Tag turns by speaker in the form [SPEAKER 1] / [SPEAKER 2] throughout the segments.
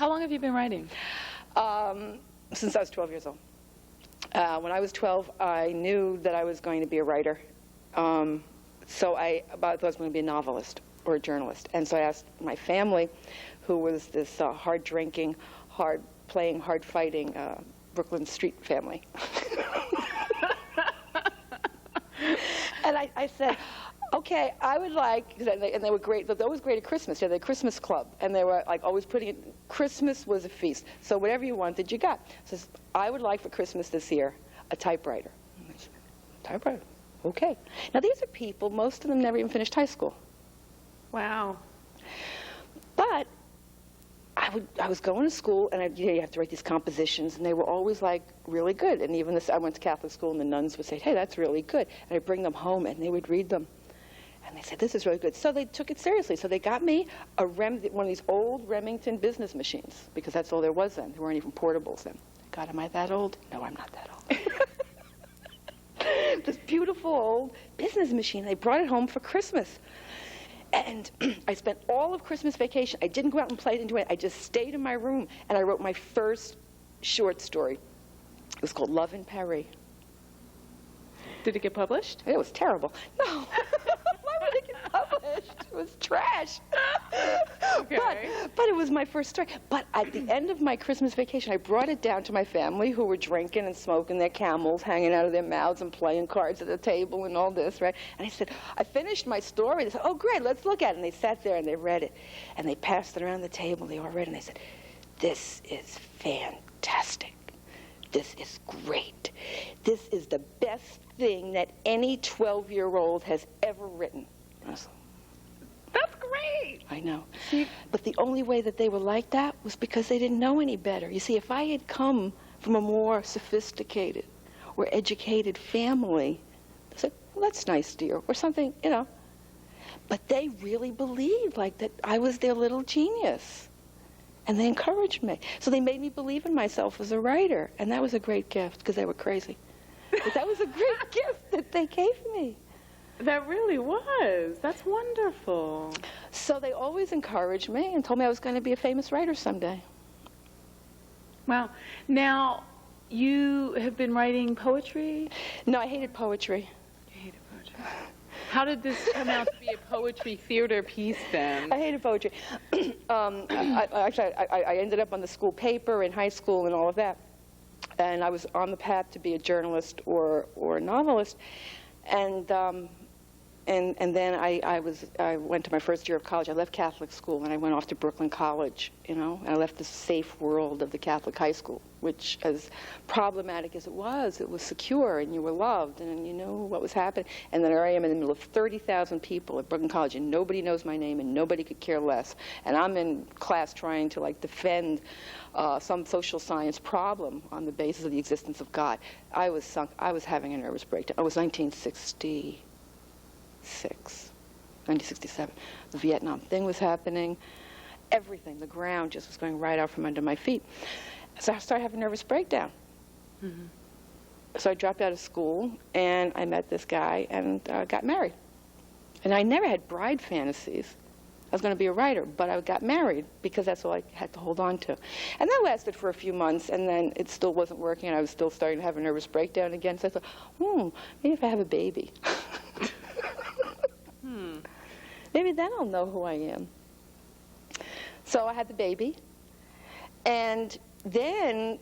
[SPEAKER 1] How long have you been writing?
[SPEAKER 2] Since I was 12 years old. When I was 12, I knew that I was going to be a writer. So I thought I was going to be a novelist or a journalist. And so I asked my family, who was this hard-drinking, hard-playing, hard-fighting Brooklyn street family. And I said, okay, I would like, and they were great, they were always great at Christmas. They had a Christmas club, and they were like always putting it, Christmas was a feast. So whatever you wanted, you got. So I would like for Christmas this year a typewriter. And I said, typewriter? Okay. Now these are people, most of them never even finished high school.
[SPEAKER 1] Wow.
[SPEAKER 2] But I was going to school, and you have to write these compositions, and they were always like really good. And even I went to Catholic school, and the nuns would say, hey, that's really good. And I'd bring them home, and they would read them. And they said, this is really good. So they took it seriously. So they got me one of these old Remington business machines, because that's all there was then. There weren't even portables then. God, am I that old? No, I'm not that old. This beautiful old business machine. They brought it home for Christmas. And I spent all of Christmas vacation. I didn't go out and play, didn't do it. I just stayed in my room, and I wrote my first short story. It was called Love in Paris.
[SPEAKER 1] Did it get published?
[SPEAKER 2] It was terrible. No. Why would it get published? It was trash.
[SPEAKER 1] Okay.
[SPEAKER 2] But it was my first story. But at the end of my Christmas vacation, I brought it down to my family, who were drinking and smoking their Camels, hanging out of their mouths and playing cards at the table and all this, right? And I said, I finished my story. They said, oh, great, let's look at it. And they sat there and they read it. And they passed it around the table. They all read it. And they said, this is fantastic. This is great. This is the best thing that any 12-year-old has ever written. I was like,
[SPEAKER 1] that's great.
[SPEAKER 2] I know. But the only way that they were like that was because they didn't know any better. You see, if I had come from a more sophisticated or educated family, they said, well, that's nice, dear, or something, you know. But they really believed like that I was their little genius. And they encouraged me. So they made me believe in myself as a writer. And that was a great gift, because they were crazy. But that was a great gift that they gave me.
[SPEAKER 1] That really was. That's wonderful.
[SPEAKER 2] So they always encouraged me and told me I was going to be a famous writer someday.
[SPEAKER 1] Wow. Now, you have been writing poetry?
[SPEAKER 2] No, I hated poetry.
[SPEAKER 1] You hated poetry. How did this come out to be a poetry theater piece then?
[SPEAKER 2] I hated poetry. I ended up on the school paper in high school and all of that. And I was on the path to be a journalist or a novelist. And then I went to my first year of college. I left Catholic school, and I went off to Brooklyn College, you know. And I left the safe world of the Catholic high school, which, as problematic as it was secure, and you were loved, and you knew what was happening. And then here I am in the middle of 30,000 people at Brooklyn College, and nobody knows my name, and nobody could care less. And I'm in class trying to, like, defend some social science problem on the basis of the existence of God. I was sunk. I was having a nervous breakdown. It was 1967. The Vietnam thing was happening. Everything, the ground just was going right out from under my feet. So I started having a nervous breakdown. Mm-hmm. So I dropped out of school, and I met this guy and got married. And I never had bride fantasies. I was going to be a writer, but I got married because that's all I had to hold on to. And that lasted for a few months, and then it still wasn't working, and I was still starting to have a nervous breakdown again. So I thought, maybe if I have a baby. Maybe then I'll know who I am. So I had the baby, and then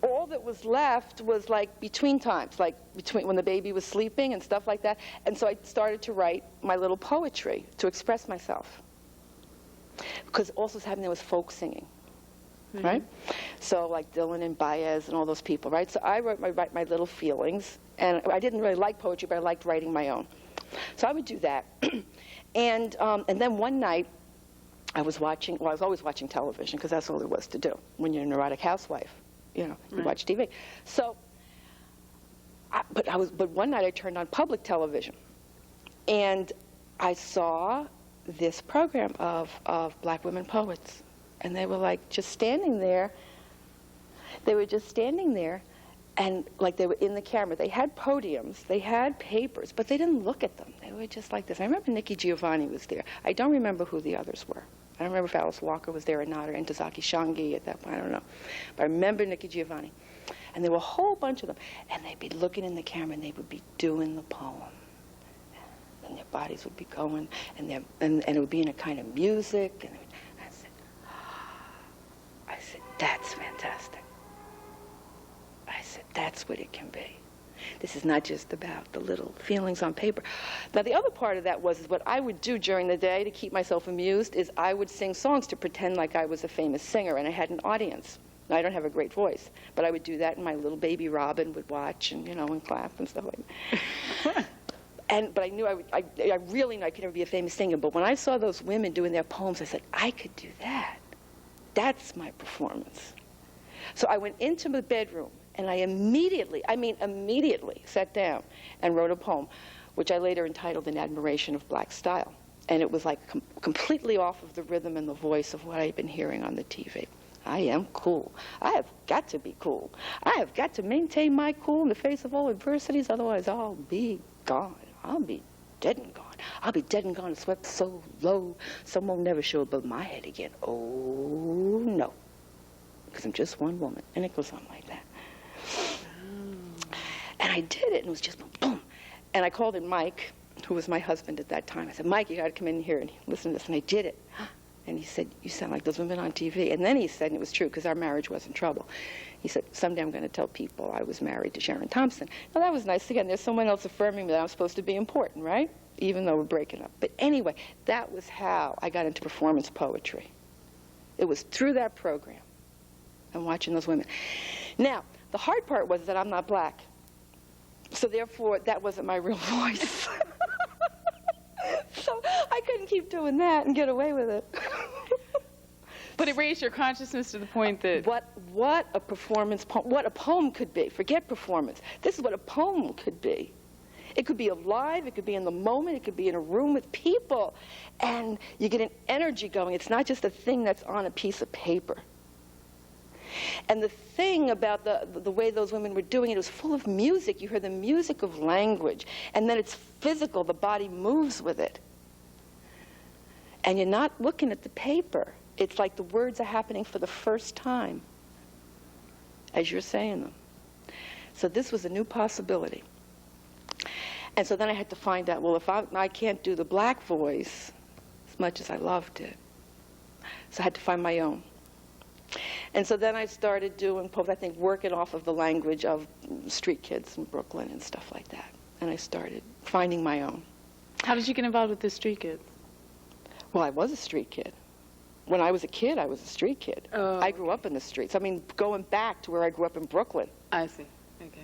[SPEAKER 2] all that was left was like between times, like between when the baby was sleeping and stuff like that. And so I started to write my little poetry to express myself. Because also what was happening, there was folk singing, right? So like Dylan and Baez and all those people, right? So I wrote my little feelings, and I didn't really like poetry, but I liked writing my own. So I would do that. And then one night, I was watching, well, I was always watching television, because that's all there was to do when you're a neurotic housewife. You know, you watch TV. So, but one night I turned on public television, and I saw this program of black women poets, and they were like just standing there. They were just standing there, and like they were in the camera. They had podiums, they had papers, but they didn't look at them. They were just like this. I remember Nikki Giovanni was there. I don't remember who the others were. I don't remember if Alice Walker was there or not, or Ntozake Shange at that point, I don't know. But I remember Nikki Giovanni. And there were a whole bunch of them. And they'd be looking in the camera, and they would be doing the poem. And their bodies would be going, and it would be in a kind of music. And I said, that's fantastic. I said, that's what it can be. This is not just about the little feelings on paper. Now, the other part of that was what I would do during the day to keep myself amused is I would sing songs to pretend like I was a famous singer and I had an audience. Now, I don't have a great voice, but I would do that, and my little baby Robin would watch and, and clap and stuff like that. But I knew I really knew I could never be a famous singer. But when I saw those women doing their poems, I said, I could do that. That's my performance. So I went into the bedroom, and I immediately sat down and wrote a poem, which I later entitled In Admiration of Black Style. And it was like completely off of the rhythm and the voice of what I had been hearing on the TV. I am cool. I have got to be cool. I have got to maintain my cool in the face of all adversities, otherwise I'll be gone. I'll be dead and gone. I'll be dead and gone and swept so low, sun won't never show above my head again. Oh, no. Because I'm just one woman. And it goes on like that. And I did it, and it was just boom, boom. And I called in Mike, who was my husband at that time. I said, Mike, you got to come in here and listen to this. And I did it. And he said, you sound like those women on TV. And then he said, and it was true, because our marriage was in trouble. He said, someday I'm going to tell people I was married to Sharon Thompson. Now, that was nice. Again, there's someone else affirming me that I'm supposed to be important, right? Even though we're breaking up. But anyway, that was how I got into performance poetry. It was through that program and watching those women. Now, the hard part was that I'm not black. So therefore, that wasn't my real voice. So I couldn't keep doing that and get away with it.
[SPEAKER 1] But it raised your consciousness to the point that...
[SPEAKER 2] What a performance poem, what a poem could be. Forget performance. This is what a poem could be. It could be alive, it could be in the moment, it could be in a room with people. And you get an energy going. It's not just a thing that's on a piece of paper. And the thing about the way those women were doing it was full of music. You heard the music of language. And then it's physical. The body moves with it. And you're not looking at the paper. It's like the words are happening for the first time as you're saying them. So this was a new possibility. And so then I had to find out, well, if I can't do the black voice as much as I loved it, so I had to find my own. And so then I started doing poems, I think working off of the language of street kids in Brooklyn and stuff like that. And I started finding my own.
[SPEAKER 1] How did you get involved with the street kids?
[SPEAKER 2] Well, I was a street kid. When I was a kid, I was a street kid.
[SPEAKER 1] Oh,
[SPEAKER 2] I grew up in the streets. I mean, going back to where I grew up in Brooklyn.
[SPEAKER 1] I see. Okay.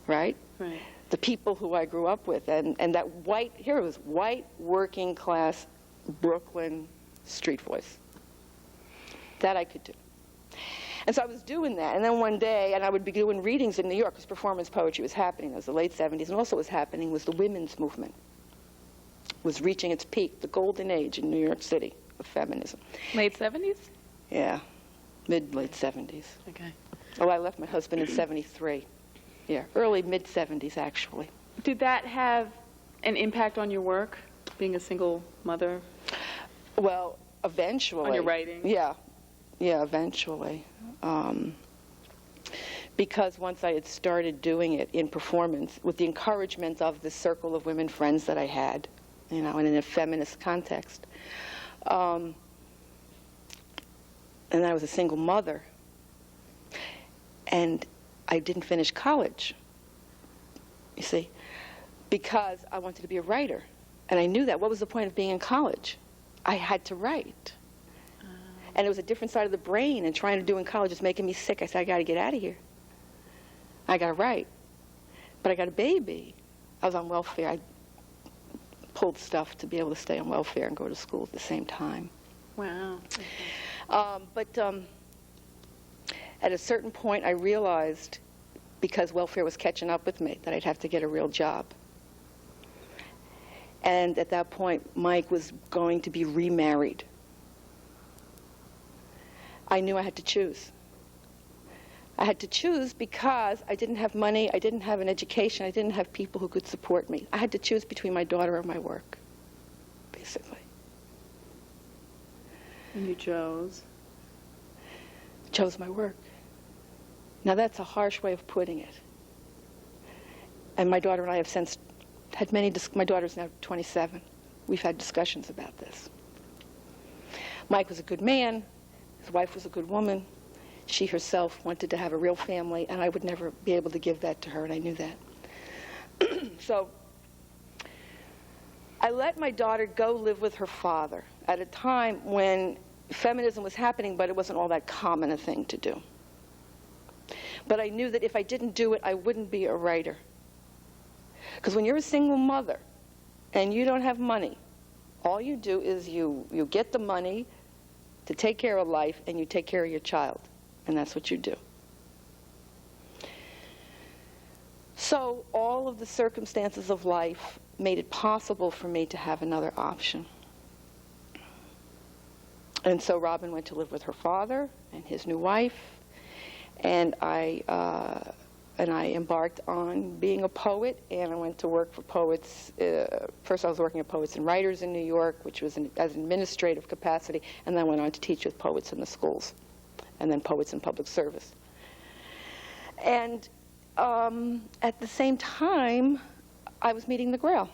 [SPEAKER 2] Right?
[SPEAKER 1] Right.
[SPEAKER 2] The people who I grew up with. And that white, here it was, white working class Brooklyn street voice. That I could do. And so I was doing that. And then one day, and I would be doing readings in New York because performance poetry was happening. It was the late 70s. And also what was happening was the women's movement was reaching its peak, the golden age in New York City of feminism.
[SPEAKER 1] Late 70s?
[SPEAKER 2] Yeah, mid-late 70s.
[SPEAKER 1] Okay.
[SPEAKER 2] Oh, I left my husband in 73. Yeah, early mid-70s, actually.
[SPEAKER 1] Did that have an impact on your work, being a single mother?
[SPEAKER 2] Well, eventually.
[SPEAKER 1] On your writing?
[SPEAKER 2] Yeah, eventually. Because once I had started doing it in performance, with the encouragement of the circle of women friends that I had, and in a feminist context, and I was a single mother, and I didn't finish college, you see, because I wanted to be a writer. And I knew that. What was the point of being in college? I had to write. And it was a different side of the brain, and trying to do in college was making me sick. I said, I got to get out of here. I got to write. But I got a baby. I was on welfare. I pulled stuff to be able to stay on welfare and go to school at the same time.
[SPEAKER 1] Wow.
[SPEAKER 2] But at a certain point, I realized, because welfare was catching up with me, that I'd have to get a real job. And at that point, Mike was going to be remarried. I knew I had to choose. I had to choose because I didn't have money, I didn't have an education, I didn't have people who could support me. I had to choose between my daughter and my work, basically.
[SPEAKER 1] And you chose?
[SPEAKER 2] Chose my work. Now that's a harsh way of putting it. And my daughter and I have since had my daughter's now 27. We've had discussions about this. Mike was a good man. His wife was a good woman. She herself wanted to have a real family, and I would never be able to give that to her, and I knew that. So I let my daughter go live with her father at a time when feminism was happening, but it wasn't all that common a thing to do. But I knew that if I didn't do it, I wouldn't be a writer. Because when you're a single mother and you don't have money, all you do is you get the money to take care of life, and you take care of your child. And that's what you do. So all of the circumstances of life made it possible for me to have another option. And so Robin went to live with her father and his new wife, and I embarked on being a poet, and I went to work for poets. First I was working at Poets and Writers in New York, which was as an administrative capacity, and then I went on to teach with poets in the schools, and then poets in public service. And at the same time, I was meeting the Grail.